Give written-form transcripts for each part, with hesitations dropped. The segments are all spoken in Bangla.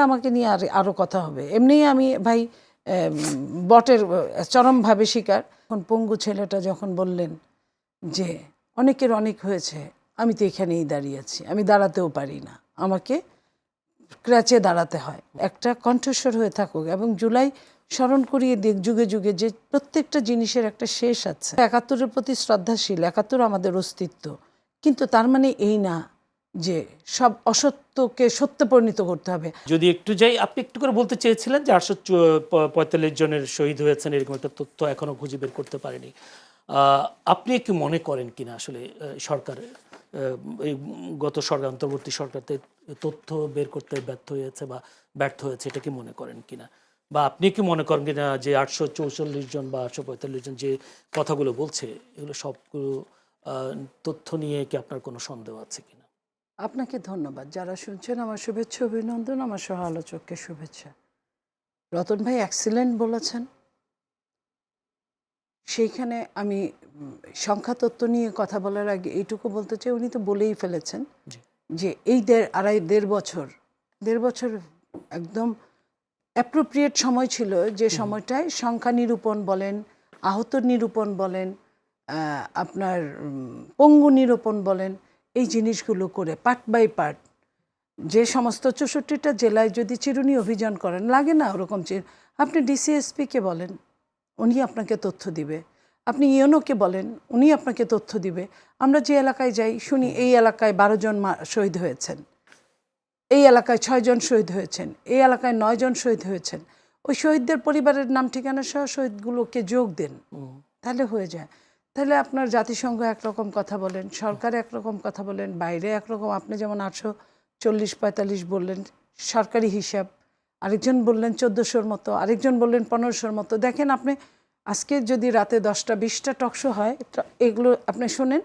আমাকে নিয়ে আরও কথা হবে। এমনিই আমি ভাই বটের চরমভাবে শিকার। এখন পঙ্গু ছেলেটা যখন বললেন যে অনেকের অনেক হয়েছে, আমি তো এখানেই দাঁড়িয়ে আছি, আমি দাঁড়াতেও পারি না, আমাকে ক্র্যাচে দাঁড়াতে হয়। একটা কণ্ঠস্বর হয়ে থাকুক এবং জুলাই স্মরণ করিয়ে দিক যুগে যুগে যে প্রত্যেকটা জিনিসের একটা শেষ আছে। ৭১-এর প্রতি শ্রদ্ধাশীল, ৭১ আমাদের অস্তিত্ব, কিন্তু তার মানে এই না যে সব অসত্যকে সত্য পরিণত করতে হবে। যদি একটু যাই, আপনি একটু করে বলতে চেয়েছিলেন যে 845 জনের শহীদ হয়েছেন, এরকম একটা তথ্য এখনো খুঁজে বের করতে পারেনি। আপনি কি মনে করেন কিনা আসলে সরকারের এই গত সরকার, অন্তর্বর্তী সরকারতে তথ্য বের করতে ব্যর্থ হয়েছে, এটা কি মনে করেন কিনা? বা আপনি কি মনে করেন কিনা যে 844 জন বা 845 জন যে কথাগুলো বলছে, এগুলো সবগুলো তথ্য নিয়ে কি আপনার কোনো সন্দেহ আছে কিনা? আপনাকে ধন্যবাদ। যারা শুনছেন আমার শুভেচ্ছা অভিনন্দন, আমার সহ আলোচককে শুভেচ্ছা। রতন ভাই এক্সিলেন্ট বলেছেন। সেইখানে আমি সংখ্যা তত্ত্ব নিয়ে কথা বলার আগে এইটুকু বলতে চাই, উনি তো বলেই ফেলেছেন যে এই দেড় বছর একদম অ্যাপ্রোপ্রিয়েট সময় ছিল, যে সময়টায় সংখ্যা নিরূপণ বলেন, আহত নিরূপণ বলেন, আপনার পঙ্গু নিরূপণ বলেন, এই জিনিসগুলো করে পার্ট বাই পার্ট যে সমস্ত ৬৪টা জেলায় যদি চিরুনি অভিযান করেন, লাগে না ওরকম আপনি ডিসিএসপিকে বলেন, উনি আপনাকে তথ্য দিবে। আপনি ইউনোকে বলেন, উনি আপনাকে তথ্য দিবে। আমরা যে এলাকায় যাই শুনি এই এলাকায় ১২ জন শহীদ হয়েছেন, এই এলাকায় ৬ জন শহীদ হয়েছেন, এই এলাকায় ৯ জন শহীদ হয়েছেন। ওই শহীদদের পরিবারের নাম ঠিকানা সহ শহীদগুলোকে যোগ দেন, তাহলে হয়ে যায়। তাহলে আপনার জাতিসংঘ একরকম কথা বলেন, সরকার একরকম কথা বলেন, বাইরে একরকম। আপনি যেমন 840-45 বললেন সরকারি হিসাব, আরেকজন বললেন 1400-র মতো, আরেকজন বললেন 1500-র মতো। দেখেন আপনি আজকে যদি রাতে 10টা-20টা টকশো হয়, এগুলো আপনি শোনেন,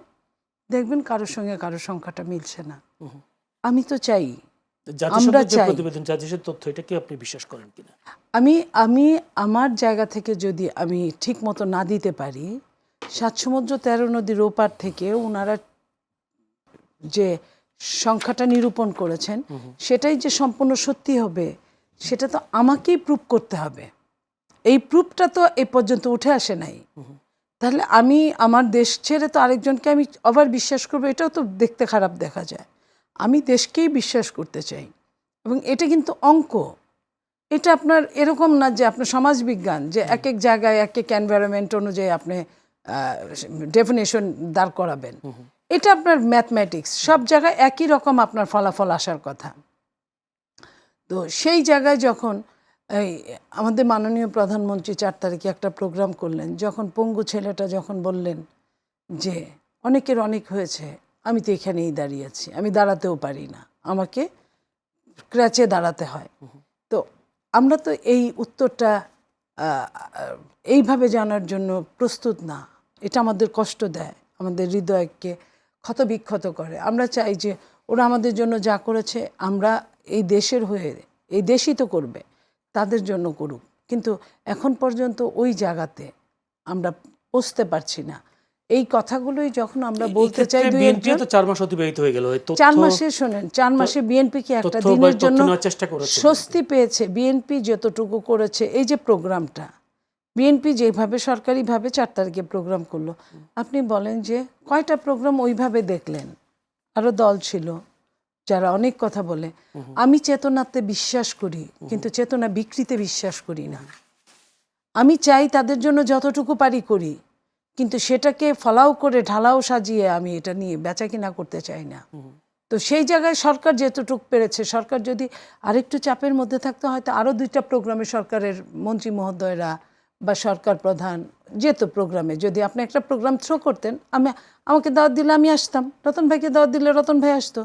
দেখবেন কারোর সঙ্গে কারোর সংখ্যাটা মিলছে না। আমি তো চাই, আমরা চাই প্রতিবেদন, জাতিসংঘের তথ্য, এটা কি আপনি বিশ্বাস করেন কিনা? আমি আমার জায়গা থেকে যদি আমি ঠিক মতো না দিতে পারি, ৭ সমুদ্র 13 নদীর ওপার থেকে ওনারা যে সংখ্যাটা নিরূপণ করেছেন সেটাই যে সম্পূর্ণ সত্যি হবে, সেটা তো আমাকেই প্রুভ করতে হবে। এই প্রুফটা তো এই পর্যন্ত উঠে আসে নাই। তাহলে আমি আমার দেশ ছেড়ে তো আরেকজনকে আমি আবার বিশ্বাস করবো, এটাও তো দেখতে খারাপ দেখা যায়। আমি দেশকেই বিশ্বাস করতে চাই, এবং এটা কিন্তু অঙ্ক। এটা আপনার এরকম না যে আপনার সমাজবিজ্ঞান যে এক এক জায়গায় এক এক এনভায়রনমেন্ট অনুযায়ী আপনি ডেফিনেশন দাঁড় করাবেন। এটা আপনার ম্যাথমেটিক্স, সব জায়গায় একই রকম আপনার ফলাফল আসার কথা। তো সেই জায়গায় যখন এই আমাদের মাননীয় প্রধানমন্ত্রী 4 তারিখে একটা প্রোগ্রাম করলেন, যখন পঙ্গু ছেলেটা যখন বললেন যে অনেকের অনেক হয়েছে, আমি তো এখানেই দাঁড়িয়ে আছি, আমি দাঁড়াতেও পারি না, আমাকে ক্র্যাচে দাঁড়াতে হয়। তো আমরা তো এই উত্তরটা এইভাবে জানার জন্য প্রস্তুত না। এটা আমাদের কষ্ট দেয়, আমাদের হৃদয়কে ক্ষতবিক্ষত করে। আমরা চাই যে ওরা আমাদের জন্য যা করেছে, আমরা এই দেশের হয়ে, এই দেশই তো করবে, তাদের জন্য করুক। কিন্তু এখন পর্যন্ত ওই জায়গাতে আমরা পৌঁছতে পারছি না। এই কথাগুলোই যখন আমরা বলতে চাই, 4 মাস অতিবাহিত হয়ে গেল, 4 মাসে শোনেন, 4 মাসে বিএনপি কি একটা দিনের জন্য স্বস্তি পেয়েছে? বিএনপি যতটুকু করেছে, এই যে প্রোগ্রামটা বিএনপি যেভাবে সরকারিভাবে 4 তারিখে প্রোগ্রাম করলো, আপনি বলেন যে কয়টা প্রোগ্রাম ওইভাবে দেখলেন? আরও দল ছিল যারা অনেক কথা বলে। আমি চেতনাতে বিশ্বাস করি, কিন্তু চেতনা বিকৃতিতে বিশ্বাস করি না। আমি চাই তাদের জন্য যতটুকু পারি করি, কিন্তু সেটাকে ফলাও করে ঢালাও সাজিয়ে আমি এটা নিয়ে বেচা কিনা করতে চাই না। তো সেই জায়গায় সরকার যেতটুকু পেরেছে, সরকার যদি আরেকটু চাপের মধ্যে থাকতে, হয়তো আরও 2টা প্রোগ্রামে সরকারের মন্ত্রী মহোদয়রা বা সরকার প্রধান যেত প্রোগ্রামে, যদি আপনি একটা প্রোগ্রাম থ্রো করতেন, আমাকে দাওয়াত দিলে আমি আসতাম, রতন ভাইকে দাওয়াত দিলে রতন ভাই আসতো।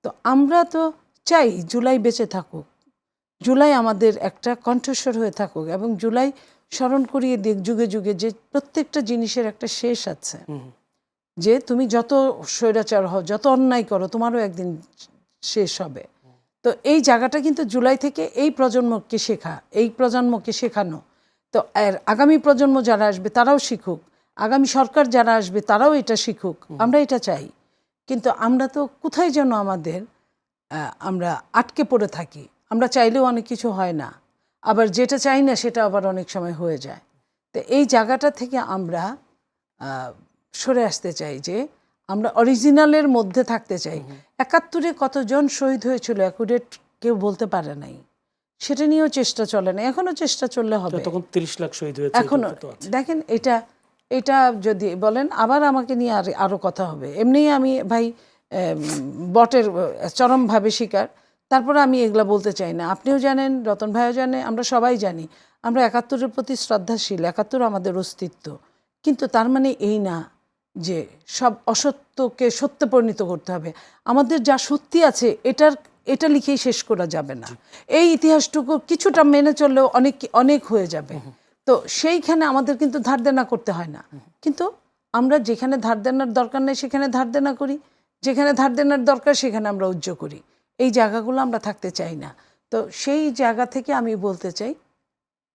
তো আমরা তো চাই জুলাই বেঁচে থাকুক, জুলাই আমাদের একটা কণ্ঠস্বর হয়ে থাকুক, এবং জুলাই স্মরণ করিয়ে দিক যুগে যুগে যে প্রত্যেকটা জিনিসের একটা শেষ আছে। যে তুমি যত স্বৈরাচার হও, যত অন্যায় করো, তোমারও একদিন শেষ হবে। তো এই জায়গাটা কিন্তু জুলাই থেকে এই প্রজন্মকে শেখানো। তো আগামী প্রজন্ম যারা আসবে তারাও শিখুক, আগামী সরকার যারা আসবে তারাও এটা শিখুক, আমরা এটা চাই। কিন্তু আমরা তো কোথায় যেন আমরা আটকে পড়ে থাকি। আমরা চাইলেও অনেক কিছু হয় না, আবার যেটা চাই না সেটা আবার অনেক সময় হয়ে যায়। তো এই জায়গাটা থেকে আমরা সরে আসতে চাই, যে আমরা অরিজিনালের মধ্যে থাকতে চাই। ৭১-এ কতজন শহীদ হয়েছিল অ্যাকুরেট কেউ বলতে পারে নাই, সেটা নিয়েও চেষ্টা চলে না, এখনো চেষ্টা চললে হবে। তখন 30 লাখ শহীদ হয়েছে এখনো দেখেন, এটা যদি বলেন আবার আমাকে নিয়ে আরো কথা হবে। এমনি আমি ভাই বটের চরমভাবে শিকার, তারপরে আমি এগুলা বলতে চাই না। আপনিও জানেন, রতন ভাইও জানে, আমরা সবাই জানি আমরা ৭১-এর প্রতি শ্রদ্ধাশীল, ৭১ আমাদের অস্তিত্ব। কিন্তু তার মানে এই না যে সব অসত্যকে সত্য পরিণত করতে হবে। আমাদের যা সত্যি আছে এটা লিখেই শেষ করা যাবে না। এই ইতিহাসটুকু কিছুটা মেনে চললেও অনেক হয়ে যাবে। তো সেইখানে আমাদের কিন্তু ধার দেনা করতে হয় না, কিন্তু আমরা যেখানে ধার দেনার দরকার নেই সেখানে ধার দেনা করি, যেখানে ধার দেনার দরকার সেখানে আমরা উজ্জ করি। এই জায়গাগুলো আমরা থাকতে চাই না। তো সেই জায়গা থেকে আমি বলতে চাই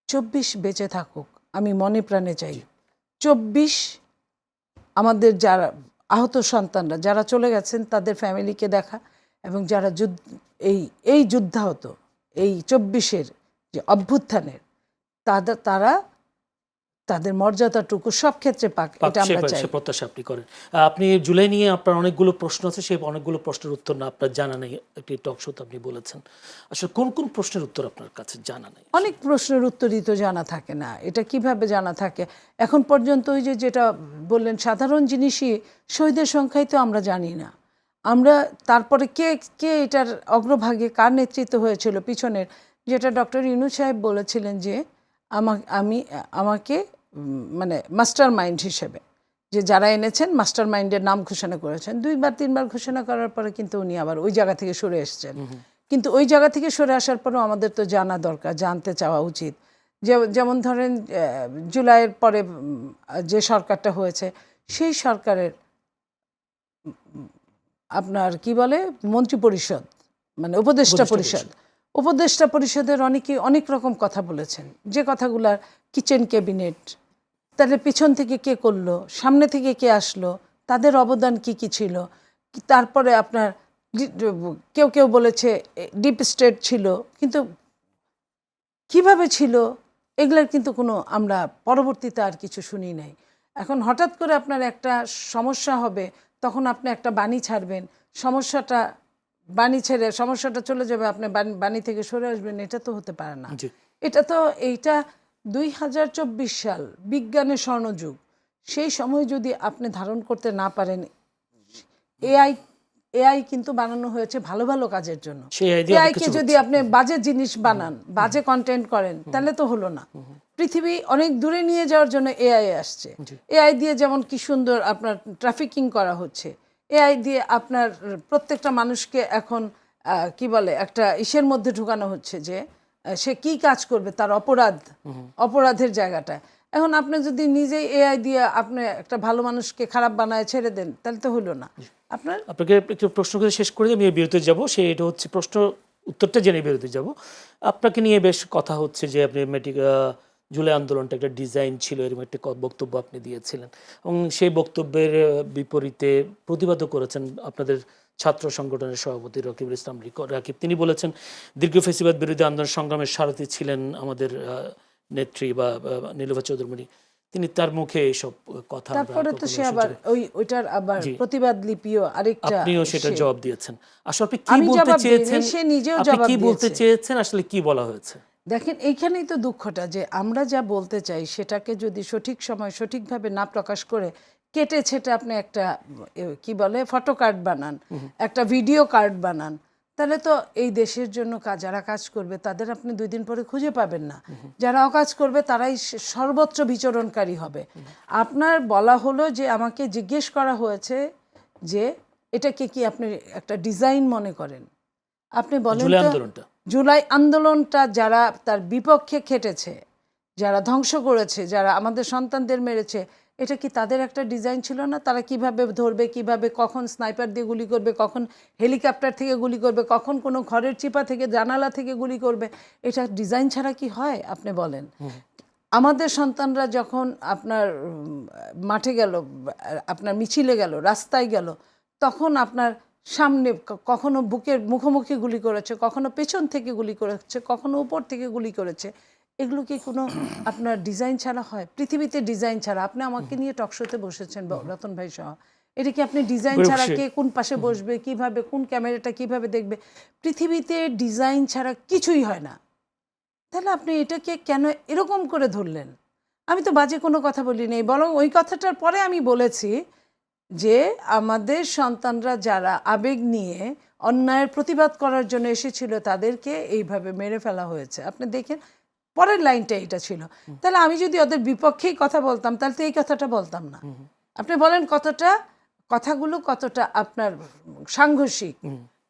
২৪ বেঁচে থাকুক, আমি মনে প্রাণে চাই ২৪ আমাদের যারা আহত সন্তানরা যারা চলে গেছেন তাদের ফ্যামিলিকে দেখা, এবং যারা এই যুদ্ধাহত এই ২৪-এর যে অভ্যুত্থানের তারা তাদের মর্যাদাটুকু সব ক্ষেত্রে পাক, এটা আমরা চাই। সে প্রত্যাশা আপনি করেন। আপনি জুলাই নিয়ে আপনার অনেকগুলো প্রশ্ন আছে, সেই অনেকগুলো প্রশ্নের উত্তর না আপনার জানা নেই, একটি টক শোতে আপনি বলেছেন। আসলে কোন কোন প্রশ্নের উত্তর আপনার কাছে জানা নেই? অনেক প্রশ্নের উত্তরই তো জানা থাকে না। এটা কিভাবে জানা থাকে এখন পর্যন্ত? ওই যেটা বললেন, সাধারণ জিনিসই, শহীদের সংখ্যাই তো আমরা জানি না। আমরা তারপরে কে এটার অগ্রভাগে কার নেতৃত্ব হয়েছিল পিছনের, যেটা ডক্টর ইউনূস সাহেব বলেছিলেন যে আমাকে মানে মাস্টার মাইন্ড হিসেবে, যে যারা এনেছেন মাস্টার মাইন্ডের নাম ঘোষণা করেছেন। 2-3বার ঘোষণা করার পরে কিন্তু উনি আবার ওই জায়গা থেকে সরে এসছেন। কিন্তু ওই জায়গা থেকে সরে আসার পরেও আমাদের তো জানা দরকার, জানতে চাওয়া উচিত। যেমন ধরেন জুলাইয়ের পরে যে সরকারটা হয়েছে, সেই সরকারের আপনার কি বলে মন্ত্রী পরিষদ, মানে উপদেষ্টা পরিষদের অনেক রকম কথা বলেছেন, যে কথাগুলার কিচেন ক্যাবিনেট, তাহলে পিছন থেকে কে করলো, সামনে থেকে কে আসলো, তাদের অবদান কি ছিল। তারপরে আপনার কেউ বলেছে ডিপ স্টেট ছিল, কিন্তু কিভাবে ছিল এগুলার কিন্তু কোনো আমরা পরবর্তীতে আর কিছু শুনি নাই। এখন হঠাৎ করে আপনার একটা সমস্যা হবে, তখন আপনি একটা বাণী ছাড়বেন, বাণী ছেড়ে সমস্যাটা চলে যাবে, আপনি বাণী থেকে সরে আসবেন, এটা তো হতে পারে না। এইটা 2024 সাল, বিজ্ঞানের স্বর্ণযুগ। সেই সময় যদি আপনি ধারণ করতে না পারেন, এআই কিন্তু বানানো হয়েছে ভালো ভালো কাজের জন্য। এআইকে যদি আপনি বাজে জিনিস বানান, বাজে কন্টেন্ট করেন, তাহলে তো হলো না। পৃথিবী অনেক দূরে নিয়ে যাওয়ার জন্য এআই আসছে। এআই দিয়ে যেমন কি সুন্দর আপনার ট্রাফিকিং করা হচ্ছে, এআই দিয়ে আপনার প্রত্যেকটা মানুষকে এখন কি বলে একটা ইসের মধ্যে ঢুকানো হচ্ছে যে সে কি কাজ করবে, তার অপরাধের জায়গাটা। এখন আপনি যদি নিজেই এআই দিয়ে আপনি একটা ভালো মানুষকে খারাপ বানায় ছেড়ে দেন, তাহলে তো হলো না। আপনাকে একটু প্রশ্ন করে শেষ করে আমি বিরতি যাব, এটা হচ্ছে প্রশ্ন উত্তরটা জেনে বিরতি যাব। আপনাকে নিয়ে বেশ কথা হচ্ছে যে আপনি জুলাই আন্দোলনটা একটা ডিজাইন ছিল, এরকম একটা বক্তব্য আপনি দিয়েছিলেন, এবং সেই বক্তব্যের বিপরীতে প্রতিবাদও করেছেন আপনাদের ছাত্র সংগঠনের সভাপতি রকিবুল ইসলাম রাকিব। তিনি বলেছেন দীর্ঘ ফ্যাসিবাদ বিরোধী আন্দোলন সংগ্রামের সারথি ছিলেন আমাদের নেত্রী বা নীলুফা চৌধুরী। তিনি তার মুখে এইসব কথা, তারপরে তো সে আবার ওইটার আবার প্রতিবাদ লিপিও আরেকটা, আপনিও সেটা জবাব দিয়েছেন। আসলে আপনি কি বলতে চেয়েছেন, সে নিজেও আপনি কি বলতে চেয়েছেন, আসলে কি বলা হয়েছে? দেখেন, এইখানেই তো দুঃখটা, যে আমরা যা বলতে চাই সেটাকে যদি সঠিক সময় সঠিকভাবে না প্রকাশ করে কেটে ছেটে আপনি একটা কি বলে ফটো কার্ড বানান, একটা ভিডিও কার্ড বানান, তাহলে তো এই দেশের জন্য যারা কাজ করবে তাদের আপনি 2 দিন পরে খুঁজে পাবেন না। যারা অকাজ করবে তারাই সর্বোচ্চ বিচরণকারী হবে। আপনার বলা হলো যে আমাকে জিজ্ঞেস করা হয়েছে যে এটাকে কি আপনি একটা ডিজাইন মনে করেন? আপনি বলেন জুলাই আন্দোলনটা যারা তার বিপক্ষে খেটেছে, যারা ধ্বংস করেছে, যারা আমাদের সন্তানদের মেরেছে, এটা কি তাদের একটা ডিজাইন ছিল না? তারা কিভাবে ধরবে, কিভাবে কখন স্নাইপার দিয়ে গুলি করবে, কখন হেলিকপ্টার থেকে গুলি করবে, কখন কোনো ঘরের চিপা থেকে জানালা থেকে গুলি করবে, এটা ডিজাইন ছাড়া কি হয় আপনি বলেন? আমাদের সন্তানরা যখন আপনার মাঠে গেল, আপনার মিছিলে গেল, রাস্তায় গেল, তখন আপনার সামনে কখনো বুকের মুখোমুখি গুলি করেছে, কখনো পেছন থেকে গুলি করেছে, কখনো উপর থেকে গুলি করেছে। এগুলো কি কোনো আপনার ডিজাইন ছাড়া হয়? পৃথিবীতে ডিজাইন ছাড়া, আপনি আমাকে নিয়ে টকশোতে বসেছেন রতন ভাই সহ, এটা কি আপনি ডিজাইন ছাড়া কে কোন পাশে বসবে, কিভাবে, কোন ক্যামেরাটা কিভাবে দেখবে, পৃথিবীতে ডিজাইন ছাড়া কিছুই হয় না। তাহলে আপনি এটাকে কেন এরকম করে ধরলেন? আমি তো বাজে কোনো কথা বলিনি, বরং ওই কথাটার পরে আমি বলেছি যে আমাদের সন্তানরা যারা আবেগ নিয়ে অন্যায়ের প্রতিবাদ করার জন্য এসেছিল তাদেরকে এইভাবে মেরে ফেলা হয়েছে। আপনি দেখেন পরের লাইনটা এটা ছিল। তাহলে আমি যদি ওদের বিপক্ষেই কথা বলতাম তাহলে তো এই কথাটা বলতাম না। আপনি বলেন কথাগুলো কতটা আপনার সাংঘর্ষিক,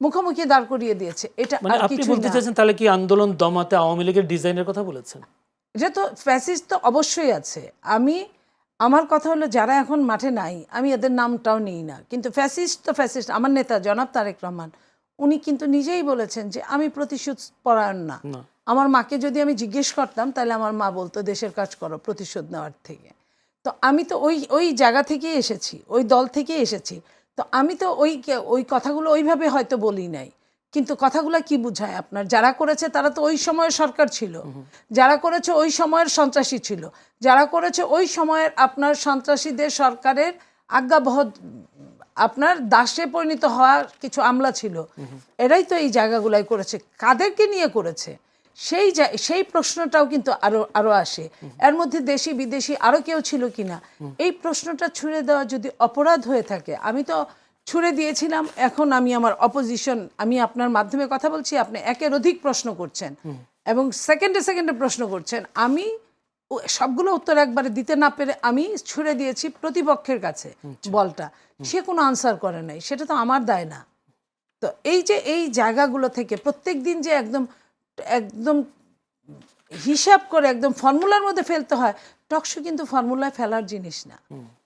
মুখোমুখি দাঁড় করিয়ে দিয়েছে। এটা মানে আপনি বলতে চাইছেন তাহলে কি আন্দোলন দমাতে আওয়ামী লীগের ডিজাইনের কথা বলেছেন? এটা তো ফ্যাসিস্ট তো অবশ্যই আছে। আমার কথা হলো যারা এখন মাঠে নাই আমি এদের নামটাও নিই না, কিন্তু ফ্যাসিস্ট তো ফ্যাসিস্ট। আমার নেতা জনাব তারেক রহমান উনি কিন্তু নিজেই বলেছেন যে আমি প্রতিশোধ পরায়ণ না। আমার মাকে যদি আমি জিজ্ঞেস করতাম তাহলে আমার মা বলতো দেশের কাজ করো প্রতিশোধ নেওয়ার থেকে। তো আমি তো ওই জায়গা থেকেই এসেছি, ওই দল থেকেই এসেছি। তো আমি তো ওই কথাগুলো ওইভাবে হয়তো বলি নাই, কিন্তু কথাগুলো কি বুঝায় আপনার? যারা করেছে তারা তো ওই সময়ের সরকার ছিল, যারা করেছে ওই সময়ের সন্ত্রাসী ছিল, যারা করেছে ওই সময়ের আপনার সন্ত্রাসীদের সরকারের আজ্ঞাবহ আপনার দাসে পরিণত হওয়ার কিছু আমলা ছিল। এরাই তো এই জায়গাগুলাই করেছে। কাদেরকে নিয়ে করেছে সেই প্রশ্নটাও কিন্তু আরো আসে। এর মধ্যে দেশি বিদেশি আরো কেউ ছিল কিনা, এই প্রশ্নটা ছুড়ে দেওয়া যদি অপরাধ হয়ে থাকে, আমি তো ছুড়ে দিয়েছিলাম। এখন আমি আমার অপোজিশন, আমি আপনার মাধ্যমে কথা বলছি, আপনি একের অধিক প্রশ্ন করছেন এবং সেকেন্ডে প্রশ্ন করছেন। আমি সবগুলো উত্তর একবারে দিতে না পেরে আমি ছুড়ে দিয়েছি প্রতিপক্ষের কাছে বলটা, সে কোনো আনসার করে নাই, সেটা তো আমার দায় না। তো এই জায়গাগুলো থেকে প্রত্যেক দিন যে একদম হিসাব করে একদম ফর্মুলার মধ্যে ফেলতে হয়, টকশো কিন্তু ফর্মুলায় ফেলার জিনিস না।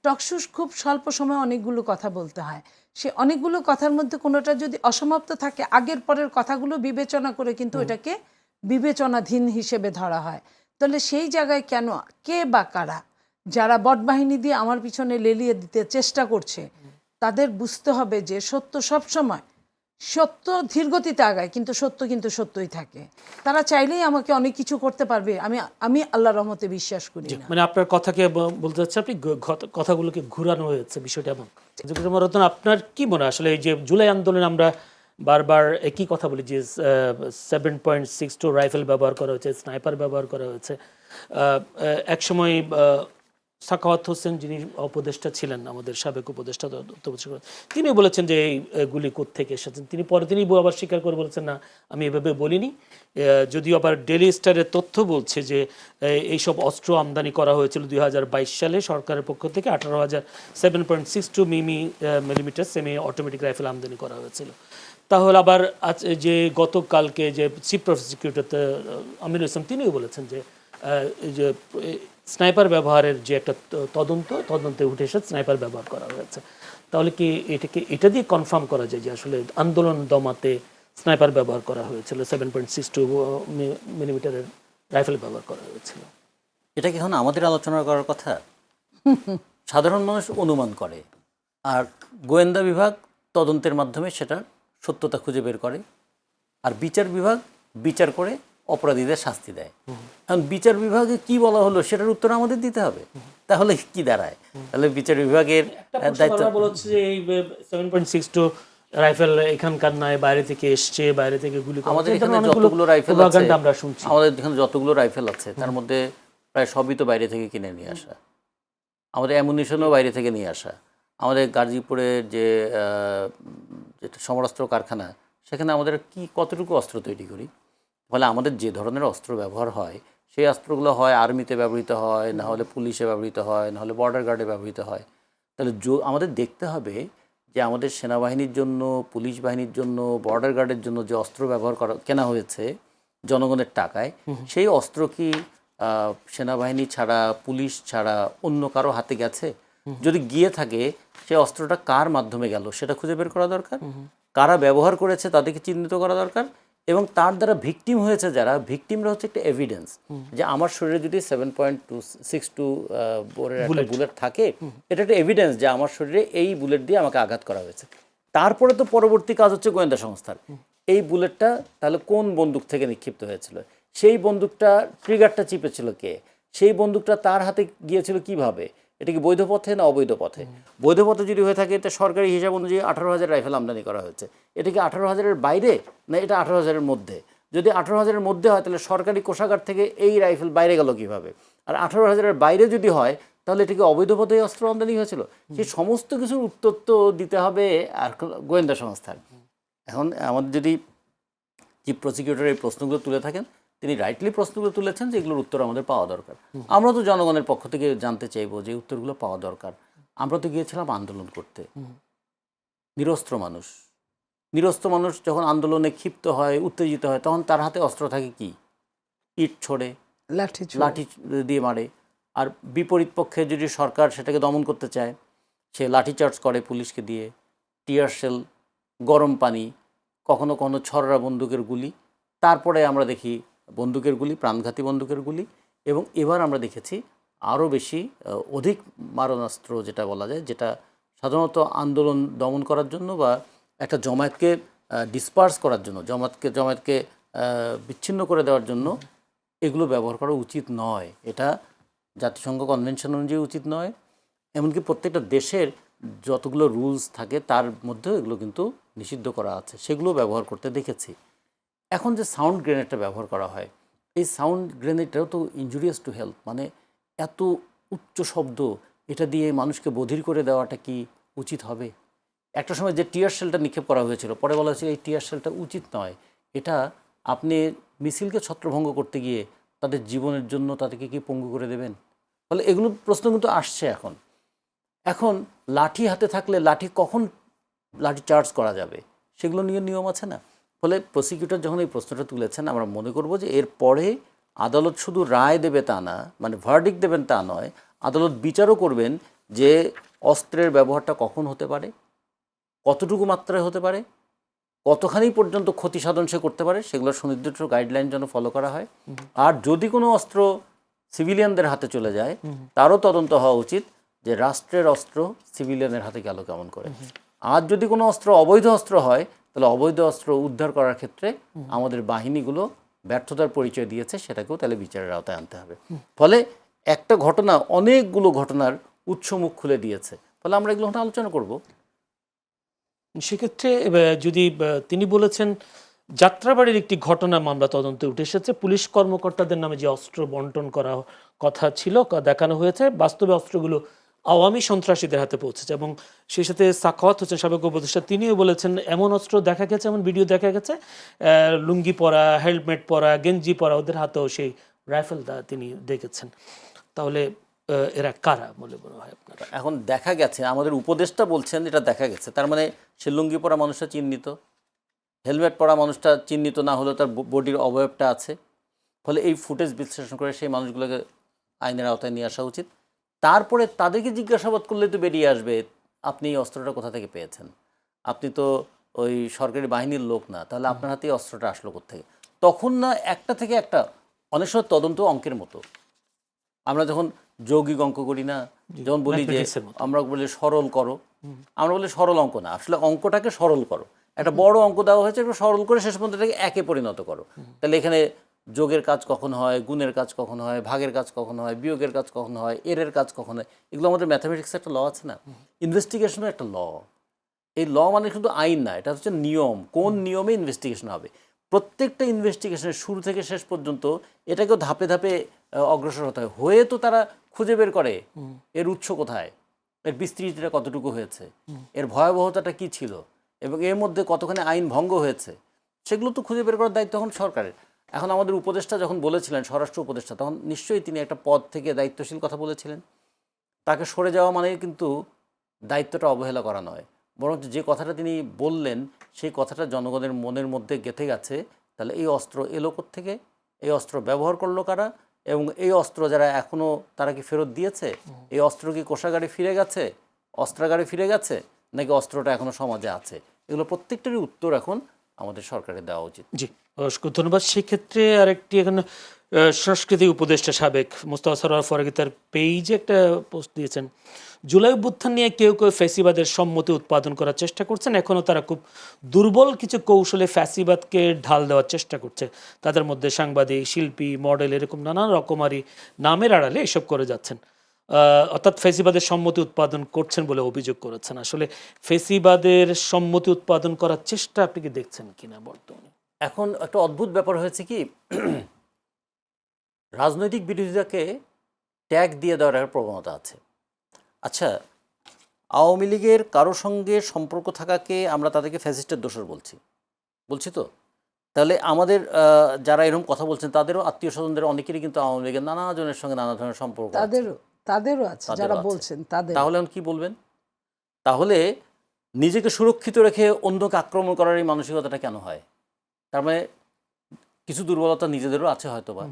টকশো খুব স্বল্প সময়ে অনেকগুলো কথা বলতে হয়। সে অনেকগুলো কথার মধ্যে কোনোটা যদি অসমাপ্ত থাকে আগের পরের কথাগুলো বিবেচনা করে কিন্তু এটাকে বিবেচনাধীন হিসেবে ধরা হয়। তাহলে সেই জায়গায় কেন কে বা কারা যারা বটবাহিনী দিয়ে আমার পিছনে লেলিয়ে দিতে চেষ্টা করছে, তাদের বুঝতে হবে যে সত্য সবসময় সত্য ধীরগতিতে আগায়, কিন্তু সত্যই থাকে। তারা চাইলেই আমাকে অনেক কিছু করতে পারবে, আমি আল্লাহর রহমতে বিশ্বাস করি না। মানে আপনার কথাকে বলতে চাচ্ছি আপনি কথাগুলোকে ঘুরানো হয়েছে বিষয়টা এমন। রতন, আপনার কি মনে হয় আসলে এই যে জুলাই আন্দোলনে আমরা বারবার একই কথা বলি যে 7.62 রাইফেল ব্যবহার করা হয়েছে, স্নাইপার ব্যবহার করা হয়েছে। একসময় সাখাওয়াত হোসেন যিনি উপদেষ্টা ছিলেন, আমাদের সাবেক উপদেষ্টা, তিনি বলেছেন যে এই গুলি কোত্থেকে এসেছেন। তিনি আবার স্বীকার করে বলেছেন না আমি এভাবে বলিনি। যদিও আবার ডেইলি স্টারের তথ্য বলছে যে এইসব অস্ত্র আমদানি করা হয়েছিল 2022 সালে সরকারের পক্ষ থেকে 7.62 মিলিমিটার সেমি অটোমেটিক রাইফেল আমদানি করা হয়েছিল। তাহলে আবার যে গতকালকে যে চিফ প্রসিকিউটর আমিনুল ইসলাম তিনিও বলেছেন যে এই যে স্নাইপার ব্যবহারের যে একটা তদন্তে উঠে এসে স্নাইপার ব্যবহার করা হয়েছে। তাহলে কি এটা দিয়ে কনফার্ম করা যায় যে আসলে আন্দোলন দমাতে স্নাইপার ব্যবহার করা হয়েছিল, 7.62 মিলিমিটারের রাইফেল ব্যবহার করা হয়েছিল? এটা কি এখন আমাদের আলোচনা করার কথা? সাধারণ মানুষ অনুমান করে, আর গোয়েন্দা বিভাগ তদন্তের মাধ্যমে সেটা সত্যতা খুঁজে বের করে, আর বিচার বিভাগ বিচার করে অপরাধীদের শাস্তি দেয়। এখন বিচার বিভাগে কি বলা হলো সেটার উত্তর আমাদের দিতে হবে। তাহলে কি দাঁড়ায়? তাহলে বিচার বিভাগের দায়িত্ব বলছে যে এই 7.62 রাইফেল এখানকার নয়, বাইরে থেকে এসছে, বাইরে থেকে গুলি করা। আমাদের এখানে যতগুলো রাইফেল আছে আমরা শুনছি, আমাদের এখানে যতগুলো রাইফেল আছে তার মধ্যে প্রায় সবই তো বাইরে থেকে কিনে নিয়ে আসা। আমাদের অ্যামুনিশনও বাইরে থেকে নিয়ে আসা। আমাদের গাজীপুরের যে সমরাস্ত্র কারখানা, সেখানে আমাদের কতটুকু অস্ত্র তৈরি করি। ফলে আমাদের যে ধরনের অস্ত্র ব্যবহার হয় সেই অস্ত্রগুলো হয় আর্মিতে ব্যবহৃত হয়, না হলে পুলিশে ব্যবহৃত হয়, না হলে বর্ডার গার্ডে ব্যবহৃত হয়। তাহলে আমাদের দেখতে হবে যে আমাদের সেনাবাহিনীর জন্য, পুলিশ বাহিনীর জন্য, বর্ডার গার্ডের জন্য যে অস্ত্র কেনা হয়েছে জনগণের টাকায়, সেই অস্ত্র কি সেনাবাহিনী ছাড়া, পুলিশ ছাড়া অন্য কারো হাতে গেছে? যদি গিয়ে থাকে সেই অস্ত্রটা কার মাধ্যমে গেল সেটা খুঁজে বের করা দরকার। কারা ব্যবহার করেছে তাদেরকে চিহ্নিত করা দরকার। এবং তার দ্বারা ভিকটিম হয়েছে যারা, ভিকটিমরা হচ্ছে একটা এভিডেন্স যে আমার শরীরে যদি 7.62 বোরের একটা বুলেট থাকে, এটা একটা এভিডেন্স যে আমার শরীরে এই বুলেট দিয়ে আমাকে আঘাত করা হয়েছে। তারপরে তো পরবর্তী কাজ হচ্ছে গোয়েন্দা সংস্থার। এই বুলেটটা তাহলে কোন বন্দুক থেকে নিক্ষিপ্ত হয়েছিল, সেই বন্দুকটা ট্রিগারটা চিপেছিল কে, সেই বন্দুকটা তার হাতে গিয়েছিল কিভাবে, এটা কি বৈধ পথে না অবৈধ পথে? বৈধ পথে যদি হয়ে থাকে, এটা সরকারি হিসাব অনুযায়ী 18,000 রাইফেল আমদানি করা হয়েছে। এটা কি 18,000-এর বাইরে না এটা 18,000-এর মধ্যে? যদি 18,000-এর মধ্যে হয় তাহলে সরকারি কোষাগার থেকে এই রাইফেল বাইরে গেল কিভাবে? আর 18,000-এর বাইরে যদি হয় তাহলে এটাকে অবৈধ পথে অস্ত্র আমদানি হয়েছিল? সেই সমস্ত কিছুর উত্তর তো দিতে হবে আর গোয়েন্দা সংস্থার। এখন আমাদের যদি চিফ প্রসিকিউটর এই প্রশ্নগুলো তুলে থাকেন, তিনি রাইটলি প্রশ্নগুলো তুলেছেন যে এগুলোর উত্তর আমাদের পাওয়া দরকার। আমরা তো জনগণের পক্ষ থেকে জানতে চাইবো যে উত্তরগুলো পাওয়া দরকার। আমরা তো গিয়েছিলাম আন্দোলন করতে, নিরস্ত্র মানুষ। নিরস্ত্র মানুষ যখন আন্দোলনে ক্ষিপ্ত হয়, উত্তেজিত হয়, তখন তার হাতে অস্ত্র থাকে কি? ইট ছোড়ে, লাঠি দিয়ে মারে। আর বিপরীত পক্ষে যদি সরকার সেটাকে দমন করতে চায়, সে লাঠিচার্জ করে পুলিশকে দিয়ে, টিয়ার শেল, গরম পানি, কখনো কখনো ছড়রা বন্দুকের গুলি, তারপরে আমরা দেখি বন্দুকের গুলি, প্রাণঘাতী বন্দুকের গুলি, এবং এবার আমরা দেখেছি আরও বেশি অধিক মারণাস্ত্র যেটা বলা যায়, যেটা সাধারণত আন্দোলন দমন করার জন্য বা একটা জমায়েতকে ডিসপার্স করার জন্য, জমায়েতকে বিচ্ছিন্ন করে দেওয়ার জন্য এগুলো ব্যবহার করা উচিত নয়। এটা জাতিসংঘ কনভেনশন অনুযায়ী উচিত নয়। এমনকি প্রত্যেকটা দেশের যতগুলো রুলস থাকে তার মধ্যেও এগুলো কিন্তু নিষিদ্ধ করা আছে, সেগুলো ব্যবহার করতে দেখেছি। এখন যে সাউন্ড গ্রেনেডটা ব্যবহার করা হয়, এই সাউন্ড গ্রেনেডটাও তো ইনজুরিয়াস টু হেলথ। মানে এত উচ্চ শব্দ, এটা দিয়ে মানুষকে বধির করে দেওয়াটা কি উচিত হবে? একটা সময় যে টিয়ার শেলটা নিক্ষেপ করা হয়েছিল, পরে বলা হয়েছিল এই টিয়ার শেলটা উচিত নয়, এটা আপনি মিছিলকে ছত্রভঙ্গ করতে গিয়ে তাদের জীবনের জন্য তাদেরকে কি পঙ্গু করে দেবেন? ফলে এগুলো প্রশ্ন কিন্তু আসছে এখন। এখন লাঠি হাতে থাকলে লাঠি কখন লাঠি চার্জ করা যাবে সেগুলো নিয়ে নিয়ম আছে না? ফলে প্রসিকিউটর যখন এই প্রশ্নটা তুলেছেন, আমরা মনে করব যে এর পরে আদালত শুধু রায় দেবে তা না, মানে ভার্ডিক্ট দেবেন তা নয়, আদালত বিচারও করবেন যে অস্ত্রের ব্যবহারটা কখন হতে পারে, কতটুকু মাত্রায় হতে পারে, কতখানি পর্যন্ত ক্ষতি সাধন সে করতে পারে, সেগুলোর সুনির্দিষ্ট গাইডলাইন যেন ফলো করা হয়। আর যদি কোনো অস্ত্র সিভিলিয়ানদের হাতে চলে যায়, তারও তদন্ত হওয়া উচিত যে রাষ্ট্রের অস্ত্র সিভিলিয়ানের হাতে গেল কেমন করে। আর যদি কোনো অস্ত্র অবৈধ অস্ত্র হয়, তাহলে অবৈধ অস্ত্র উদ্ধার করার ক্ষেত্রে আমাদের বাহিনীগুলো ব্যর্থতার পরিচয় দিয়েছে, সেটাকেও তাহলে বিচারের আওতায় আনতে হবে। ফলে একটা ঘটনা অনেকগুলো ঘটনার উৎস মুখ খুলে দিয়েছে। ফলে আমরা এগুলো আলোচনা করব। সেক্ষেত্রে যদি তিনি বলেছেন যাত্রাবাড়ির একটি ঘটনা মামলা তদন্তে উঠে এসেছে, পুলিশ কর্মকর্তাদের নামে যে অস্ত্র বন্টন করা কথা ছিল, দেখানো হয়েছে, বাস্তবে অস্ত্রগুলো আওয়ামী সন্ত্রাসীদের হাতে পৌঁছেছে। এবং সেই সাথে সাখাওয়াত হোসেন সাবেক উপদেষ্টা, তিনিও বলেছেন এমন অস্ত্র দেখা গেছে, এমন ভিডিও দেখা গেছে, লুঙ্গি পরা, হেলমেট পরা, গেঞ্জি পরা ওদের হাতেও সেই রাইফেল তিনি দেখেছেন। তাহলে এরা কারা বলে মনে হয় আপনার? এখন দেখা গেছে, আমাদের উপদেষ্টা বলছেন এটা দেখা গেছে, তার মানে সে লুঙ্গি পরা মানুষটা চিহ্নিত, হেলমেট পরা মানুষটা চিহ্নিত না হলেও তার বডির অবয়বটা আছে। ফলে এই ফুটেজ বিশ্লেষণ করে সেই মানুষগুলোকে আইনের আওতায় নিয়ে আসা উচিত। তারপরে তাদেরকে জিজ্ঞাসাবাদ করলে তো বেরিয়ে আসবে আপনি এই অস্ত্রটা কোথা থেকে পেয়েছেন, আপনি তো ওই সরকারি বাহিনীর লোক না, তাহলে আপনার হাতে অস্ত্রটা আসলো কোথেকে? তখন না একটা থেকে একটা, অনেক সময় তদন্ত অঙ্কের মতো। আমরা যখন যৌগিক অঙ্ক করি না, যেমন বলি যে আমরা বলি সরল করো, আমরা বলি সরল অঙ্ক না, আসলে অঙ্কটাকে সরল করো। একটা বড় অঙ্ক দেওয়া হয়েছে, একটু সরল করে শেষ পর্যন্ত এটাকে একে পরিণত করো। তাহলে এখানে যোগের কাজ কখন হয়, গুণের কাজ কখন হয়, ভাগের কাজ কখন হয়, বিয়োগের কাজ কখন হয়, এর কাজ কখন হয়, এগুলো আমাদের ম্যাথামেটিক্সে একটা ল আছে না, ইনভেস্টিগেশনও একটা ল। এই ল মানে শুধু আইন না, এটা হচ্ছে নিয়ম, কোন নিয়মে ইনভেস্টিগেশন হবে। প্রত্যেকটা ইনভেস্টিগেশনের শুরু থেকে শেষ পর্যন্ত এটাকেও ধাপে ধাপে অগ্রসর হতে হয়। হয়ে তো তারা খুঁজে বের করে এর উৎস কোথায়, এর বিস্তৃতিটা কতটুকু হয়েছে, এর ভয়াবহতাটা কি ছিল, এবং এর মধ্যে কতখানি আইন ভঙ্গ হয়েছে, সেগুলো তো খুঁজে বের করার দায়িত্ব এখন সরকারের। এখন আমাদের উপদেষ্টা যখন বলেছিলেন, স্বরাষ্ট্র উপদেষ্টা, তখন নিশ্চয়ই তিনি একটা পদ থেকে দায়িত্বশীল কথা বলেছিলেন। তাকে সরে যাওয়া মানে কিন্তু দায়িত্বটা অবহেলা করা নয়, বরং যে কথাটা তিনি বললেন সেই কথাটা জনগণের মনের মধ্যে গেঁথে গেছে। তাহলে এই অস্ত্র এলো থেকে, এই অস্ত্র ব্যবহার করলো কারা, এবং এই অস্ত্র যারা এখনও তারা কি ফেরত দিয়েছে, এই অস্ত্র কি কোষাগারে ফিরে গেছে, অস্ত্রাগারে ফিরে গেছে, নাকি অস্ত্রটা এখনও সমাজে আছে, এগুলো প্রত্যেকটারই উত্তর এখন আমাদের সরকারের দেওয়া উচিত। জি, অসংখ্য ধন্যবাদ। সেক্ষেত্রে আরেকটি এখানে সংস্কৃতি উপদেষ্টা সাবেক মোস্তফা সরোয়ার ফারুকী তার পেজে একটা পোস্ট দিয়েছেন, জুলাই অভ্যুত্থান নিয়ে কেউ কেউ ফ্যাসিবাদের সম্মতি উৎপাদন করার চেষ্টা করছেন, এখনও তারা খুব দুর্বল কিছু কৌশলে ফ্যাসিবাদকে ঢাল দেওয়ার চেষ্টা করছে, তাদের মধ্যে সাংবাদিক, শিল্পী, মডেল এরকম নানা রকমারি নামের আড়ালে এসব করে যাচ্ছেন, অর্থাৎ ফ্যাসিবাদের সম্মতি উৎপাদন করছেন বলে অভিযোগ করেছেন। আসলে ফ্যাসিবাদের সম্মতি উৎপাদন করার চেষ্টা আপনি কি দেখছেন কিনা বর্তমানে? এখন একটা অদ্ভুত ব্যাপার হয়েছে কি, রাজনৈতিক বিরোধিতাকে ট্যাগ দিয়ে দেওয়ার একটা প্রবণতা আছে। আচ্ছা, আওয়ামী লীগের কারোর সঙ্গে সম্পর্ক থাকাকে আমরা তাদেরকে ফ্যাসিস্টের দোষর বলছি তো? তাহলে আমাদের যারা এরকম কথা বলছেন তাদেরও আত্মীয় স্বজনদের অনেকেরই কিন্তু আওয়ামী লীগের নানা জনের সঙ্গে নানা ধরনের সম্পর্ক আছে। তাদেরও আছে যারা বলছেন তাদের। তাহলে এখন কি বলবেন? তাহলে নিজেকে সুরক্ষিত রেখে অন্যকে আক্রমণ করার এই মানসিকতাটা কেন হয়? তার মানে কিছু দুর্বলতা নিজেদেরও আছে হয়তো বা।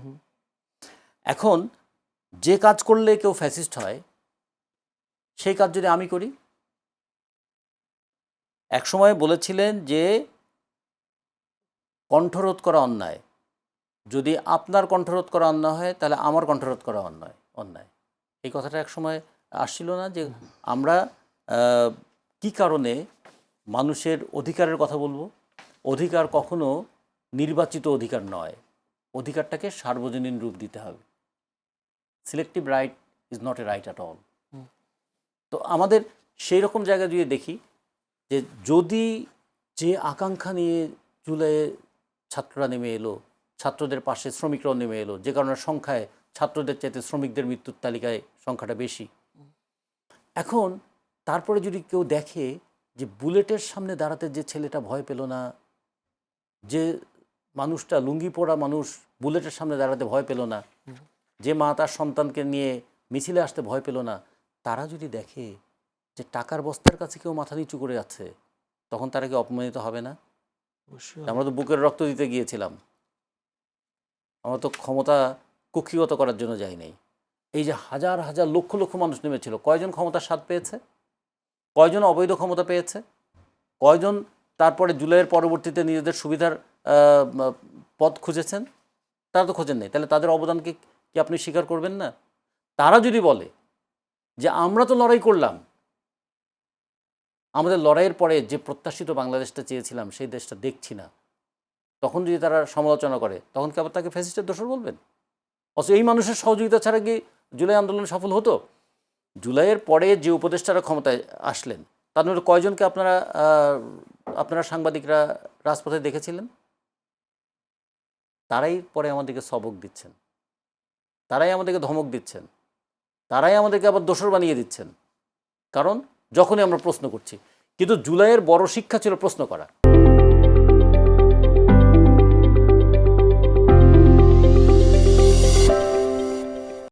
এখন যে কাজ করলে কেউ ফ্যাসিস্ট হয় সেই কাজ যদি আমি করি, একসময় বলেছিলেন যে কণ্ঠরোধ করা অন্যায়, যদি আপনার কণ্ঠরোধ করা অন্যায় হয় তাহলে আমার কণ্ঠরোধ করা অন্যায়। এই কথাটা একসময় আসছিল না, যে আমরা কি কারণে মানুষের অধিকারের কথা বলবো? অধিকার কখনো নির্বাচিত অধিকার নয়, অধিকারটাকে সার্বজনীন রূপ দিতে হবে। Selective right is not a right at all. তো আমাদের সেই রকম জায়গায় যদি দেখি যে যদি যে আকাঙ্ক্ষা নিয়ে জুলাইয়ে ছাত্ররা নেমে এলো, ছাত্রদের পাশে শ্রমিকরাও নেমে এলো, যে কারণে সংখ্যায় ছাত্রদের চাইতে শ্রমিকদের মৃত্যুর তালিকায় সংখ্যাটা বেশি। এখন তারপরে যদি কেউ দেখে যে বুলেটের সামনে দাঁড়াতে যে ছেলেটা ভয় পেল না, যে মানুষটা লুঙ্গি পরা মানুষ বুলেটের সামনে দাঁড়াতে ভয় পেল না, যে মা তার সন্তানকে নিয়ে মিছিলে আসতে ভয় পেল না, তারা যদি দেখে যে টাকার বস্তার কাছে কেউ মাথা নিচু করে আছে, তখন তারা কি অপমানিত হবে না? আমরা তো বুকের রক্ত দিতে গিয়েছিলাম, আমরা তো ক্ষমতা কুক্ষিগত করার জন্য যাই নাই। এই যে হাজার হাজার লক্ষ লক্ষ মানুষ নেমেছিল, কয়জন ক্ষমতার স্বাদ পেয়েছে? কয়জন অবৈধ ক্ষমতা পেয়েছে? কয়জন তারপরে জুলাইয়ের পরবর্তীতে নিজেদের সুবিধার পথ খুঁজেছেন? তারা তো খোঁজেন নেই। তাহলে তাদের অবদানকে কি আপনি স্বীকার করবেন না? তারা যদি বলে যে আমরা তো লড়াই করলাম, আমাদের লড়াইয়ের পরে যে প্রত্যাশিত বাংলাদেশটা চেয়েছিলাম সেই দেশটা দেখছি না, তখন যদি তারা সমালোচনা করে, তখন কি আবার তাকে ফ্যাসিস্টের দোষর বলবেন? অথচ এই মানুষের সহযোগিতা ছাড়া কি জুলাই আন্দোলন সফল হতো? জুলাইয়ের পরে যে উপদেষ্টারা ক্ষমতায় আসলেন তার মধ্যে কয়জনকে আপনারা সাংবাদিকরা রাজপথে দেখেছিলেন? তারাই পরে আমাদেরকে সবক দিচ্ছেন, তারাই আমাদেরকে ধমক দিচ্ছেন, তারাই আমাদেরকে আবার দোষর বানিয়ে দিচ্ছেন, কারণ যখনই আমরা প্রশ্ন করছি। কিন্তু জুলাইয়ের বড় শিক্ষা ছিল প্রশ্ন করা।